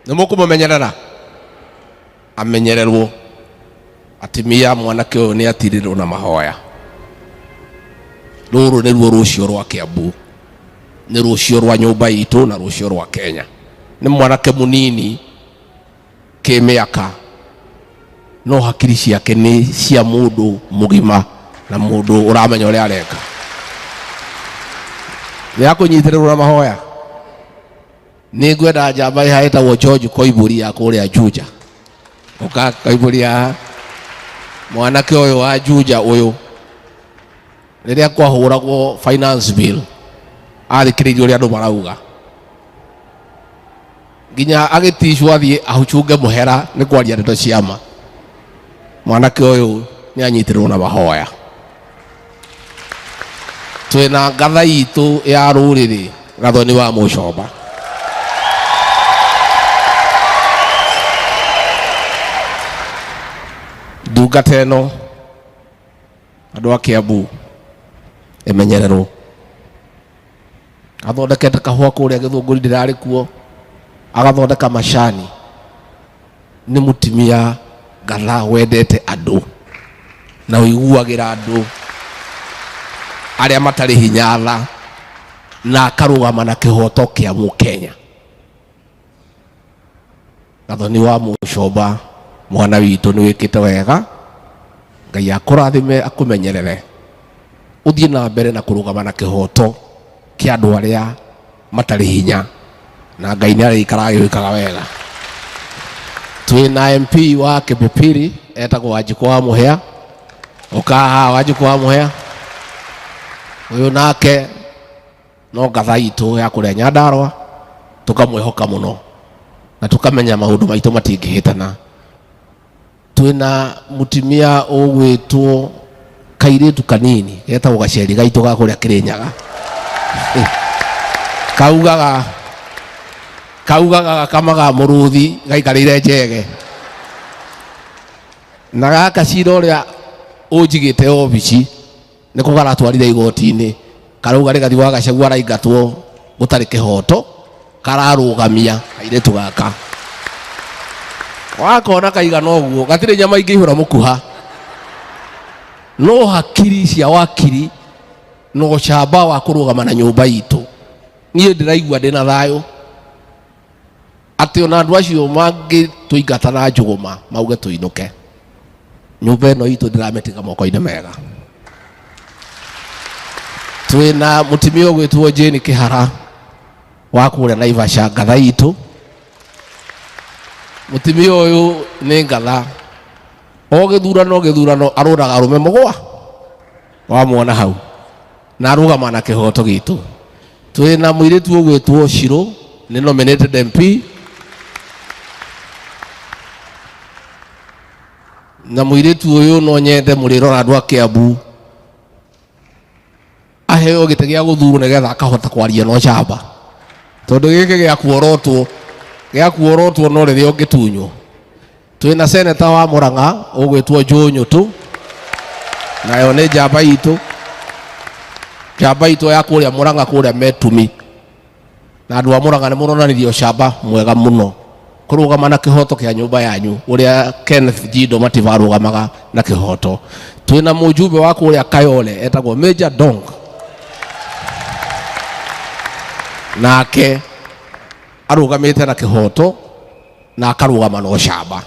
Nimukumumenyerera amenyererwo atimia mwanake uyu ni atirirwo na mahoya. Ruru niruo rucio rwa Kiambu, ni rucio rwa nyumba itu na rucio rwa Kenya. Ni mwanake munini kimiaka, no hakiri ciake ni cia mundu mugima na mundu uramenya uria areka. Ni akunyitirwo na mahoya. Ni ngwenda njamba ihaitagwo George Koiburi ya kuria Juja. Uka Koiburi mwanake uyu wa Juja uyu riria kwahuragwo finance bill athikiririo ria andu marauga nginya agitishwo athie ahuchunge muhera ni kwaria ndeto ciama. Mwanake uyu ni anyitirwo na mahoya. Twina ngatha itu ya ruriri Gathoni wa Mucomba. Ndungata ĩno andũ a Kiambu ĩmenyererwo. Athondekete kahũa kũrĩa Gĩthũngũri ndirarĩ kuo, agathondeka macani. Nĩ mũtumia ngatha wendete andũ na ũiguagĩra andũ arĩa matarĩ hinya tha na akarũgama na kĩhoto kĩa Mũkenya. Gathoni wa Mucomba mwana witũ nĩ wĩkĩte wega. Ngai akũrathime akumenyerere uthie na mbere na kũrũgama na kĩhoto kĩa andũ arĩa matarĩ hinya, na Ngai nĩ arĩikaraga agĩwĩkaga wega. Twĩna MP wa Kĩpĩpĩrĩ etagwo Wanjikũ wa Mũhĩa. Ũkaha Wanjikũ wa Mũhĩa ũyũ nake no ngatha itũ ya kũrĩa Nyandarũa, tũkamwĩhoka mũno na tũkamenya maũndũ maitũ matingĩhĩtana. Twina mutimia ũgwĩtwo kairĩtu kanini getagwo Gaceri gaitũ ga kũrĩa Kĩrĩnyaga. kaugaga gakamaga mũrũthi gaikarĩire njege, na gaka cira ũrĩa ũnjigĩte obici nĩ kũgaratwarire igoti-inĩ. Karauga rĩgathi wa Gachagua araingatwo gũtarĩ kĩhoto, kararũgamia kairĩtu gaka. Wakona kaigana ũguo gatirĩ nyama ingĩihũra mũkuha, no hakiri cia wakiri no camba wa kũrũgama na nyũmba itũ. Niĩ ndĩraigua ndĩna thayũ atĩ ona andũ acio mangĩtũingata na njũgũma mauge tũinũke, nyũmba ĩno itũ ndĩramĩtiga moko-inĩ mega. Twĩna mũtumia ũgwĩtwo Jane Kĩhara wa kũrĩa Naivasha, ngatha itũ. Mũtumia ũyũ nĩ ngatha, o gĩthurano arũraga arũme mũgwa wa mwana hau na arũgama na kĩhoto gitũ. Twĩna mũirĩtu ũgwĩtwo Shirũ nĩ nominated MP, na mũirĩtu ũyũ no nyende mũrĩrora andũ a Kiambu aheo gĩtĩ gĩa gũthurwo nĩgetha akahota kwaria no camba, tondũ gĩkĩ gĩakuorotwo no rĩrĩa ũngĩtunywo. Twĩna seneta wa Mũrang'a ũgwĩtwo Joe Nyũtũ, nayo nĩ njamba itũ ya kũrĩa Mũrang'a kũrĩa Metumi, na andũ a Mũrang'a nĩ mũronanirie ũcamba mwega mũno kũrũgama na kĩhoto kĩa nyũmba yanyu ũrĩa Kenneth Jindo mativarũgamaga na kĩhoto. Twĩna mũjumbe wa kũrĩa Kayole etagwo Major Dong, nake arũgamĩte na kĩhoto na akarũgama na ũcamba.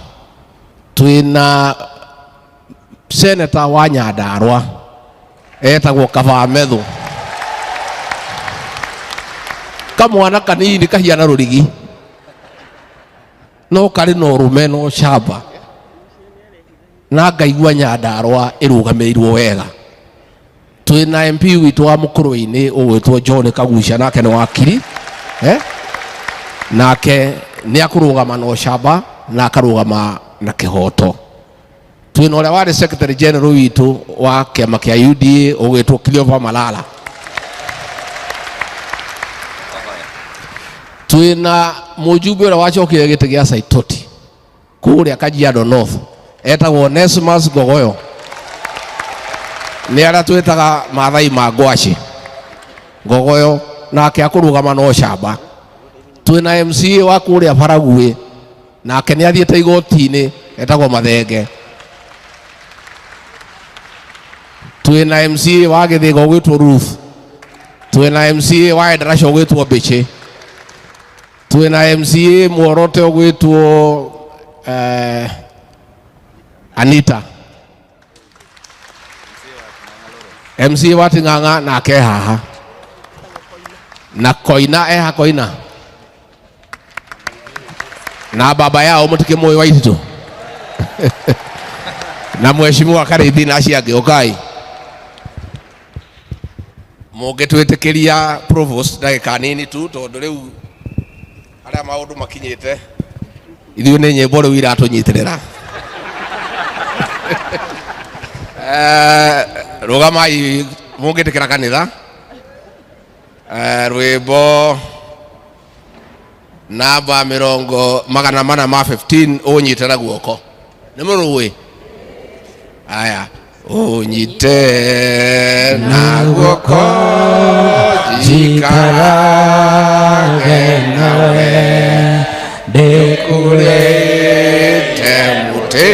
Twĩna seneta wa Nyandarũa etagwo Kaba Methũ, kamwana kanini kahiana rũrigi no karĩ na ũrũme na ũcamba, na ngaigua Nyandarũa ĩrũgamĩirwo wega. Twĩna MP witũ wa Mũkũrũ-inĩ ũgwĩtwo John Kagucia, nake nĩ wakiri nake nĩ akũrũgama na ũcamba na akarũgama na kĩhoto. Twĩna ũrĩa warĩ Secretary General witũ wa kĩama kĩa UDA ũgwĩtwo Cleophas Malala. Twĩna mũjumbe ũrĩa wacokire gĩtĩ gĩa Saitoti kũrĩa Kajiado North etagwo Onesmus Gogoyo, nĩ arĩa twĩtaga Maathai ma Ngwacĩ. Gogoyo nake akũrũgama na ũcamba. Twĩna MCA wa kũrĩa Baragũĩ nake nĩ athiĩte igoti-inĩ etagwo Mathenge. Twĩna MCA wa Gĩthĩga ũgwĩtwo Ruth, twĩna MCA wa Endarasha ũgwĩtwo Mbichi, twĩna MCA Muorote ũgwĩtwo Anita, MCA wa Ting'ang'a nake haha, na Koina eha Koina, na baba yao mũtikĩmũĩ Waititũ na Mheshimiwa Karithi na acio angĩ ũkai mũngĩtwĩtĩkĩria provost ndagĩka nini tu, tondũ rĩu harĩa maũndũ makinyĩte ithuĩ nĩ nyĩmbo rĩu iratũnyitĩrĩra. Rũgamai mũngĩtĩkĩra kanitha. Rwĩmbo namba 415 ũnyite na guoko. Nĩ mũrũĩ? Aya, ũnyite na guoko jikarage nawe ndĩkũrĩte mũtĩ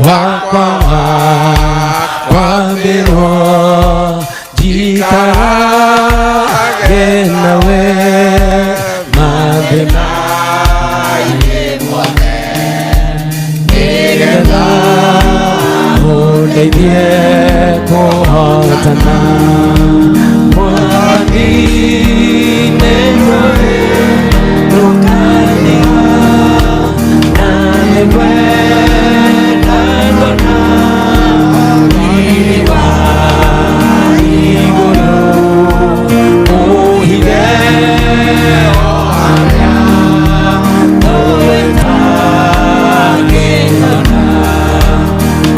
wakwa wakwambĩrwo jikarage nawe mathĩna mothe nĩgetha ũndeithie kũhotana mwathani nĩwe rũkania na nĩwenda ngona riri wa igũrũ ũhithe o harĩa tũtangĩona Oh,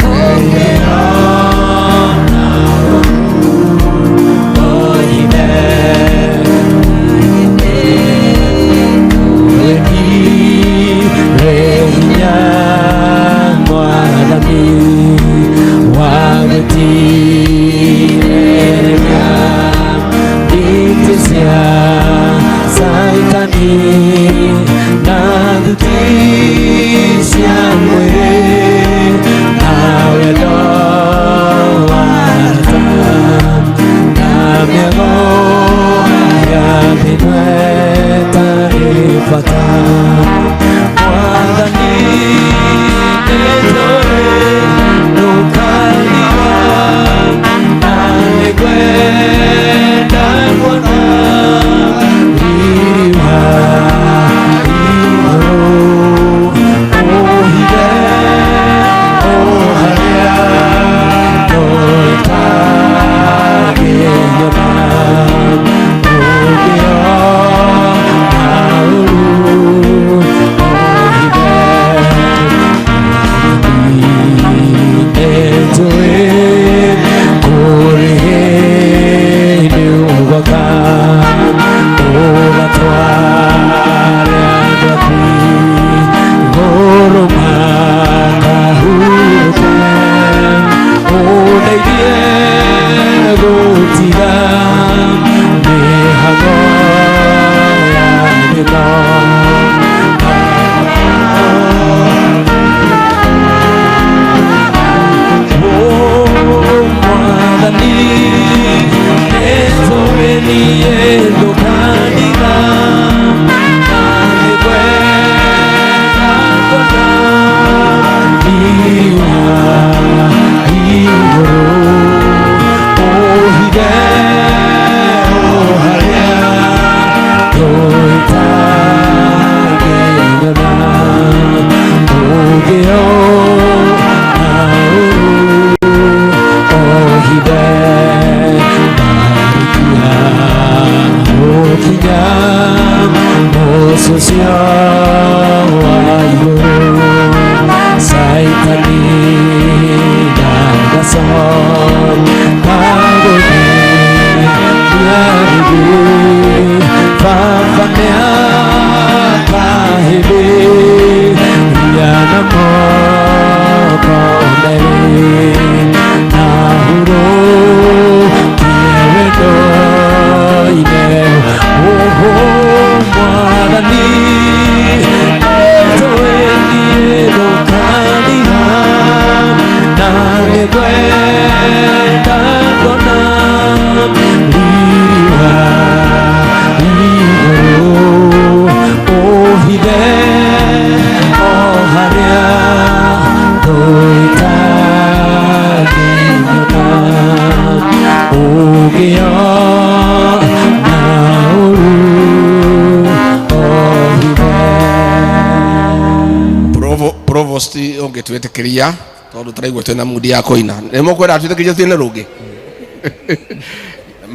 provost ungitwitikiria tondu turaigua twina mudi ya koina nimo kwenda twitikirie tine rungi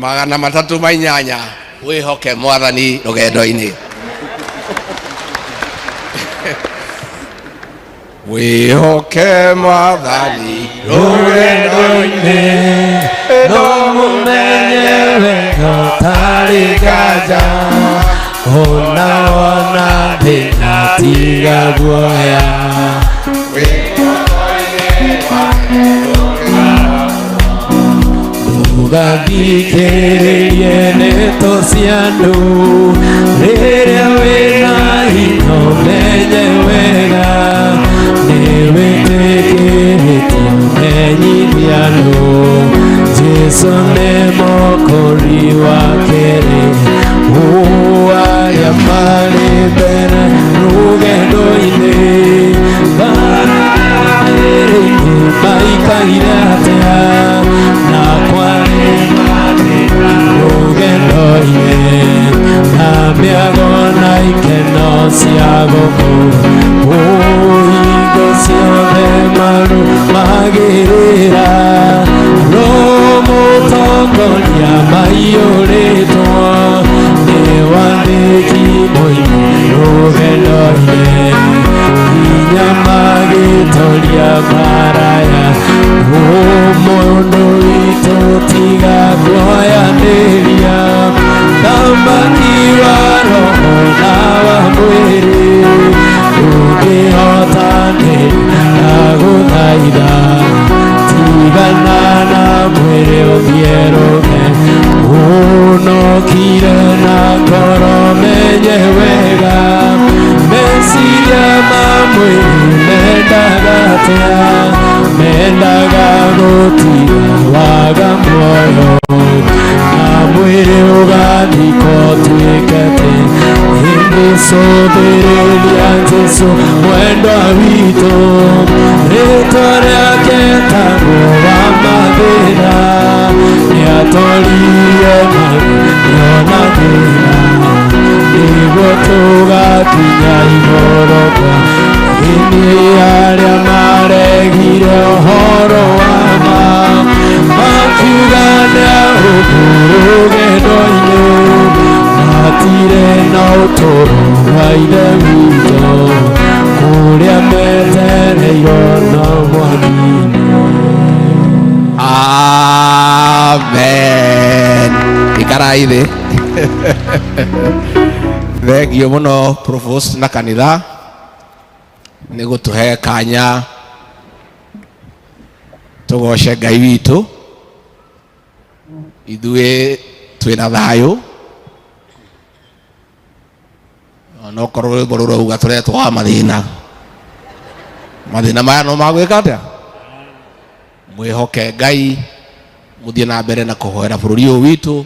308 wihoke mwathani rugendo-ini wihoke mwathani rugendo-ini no mumenye wega tari nganja ona ona thina tiga guoya ugathikiririe ndeto cia andu riria wina hinya umenye wega niwitikiritio menyithia andu Jesu ni mokori wa keri uaya mari mbere rugendo-ini barabara-ini maikaire atia na kwari rugendo-ini na miago na ikeno cia guku hingo ciothe maru magirira mutongoria maiyũrĩtwo nĩ wandĩki mũini rũgendo-inĩ hinya magĩtoria maraya mũndũ witũ tiga kuoyanĩria thamaki wa roho na wa mwĩrĩ ũngĩhotanĩria na gũthaitha tigana na mwĩrĩ ũthiũrũke ũnokire na ngoro menye wega meciria ma mwĩrĩ mendaga atĩa mendaga gũtiga waga muoyo na mwĩrĩ ũgathikwo ũtuĩke tĩ ingĩcũthĩrĩria Jesũ mwendwa witũ rĩtwa rĩake tagwo wa mathĩna nĩatorire mathĩna na thĩna nĩguo tũgakinya igũrũ kwa ini arĩa maregire ũhoro wa ma makiuga nĩahũthũ rũgendo-inĩ matire na ũtũro wa ithe witũ kũrĩa metereirwo na mwaki-inĩ. Amen. Ikarai thĩ. Thengio mũno provost na kanitha nĩ gũtũhe kanya tũgoce Ngai witũ ithuĩ twĩna thayũ onokorwo rwĩmbo rũu rauga tũretwo wa mathĩna maya no magwĩka atĩa mwĩhoke Ngai mũthiĩ na mbere na kũhoera bũrũri ũyũ witũ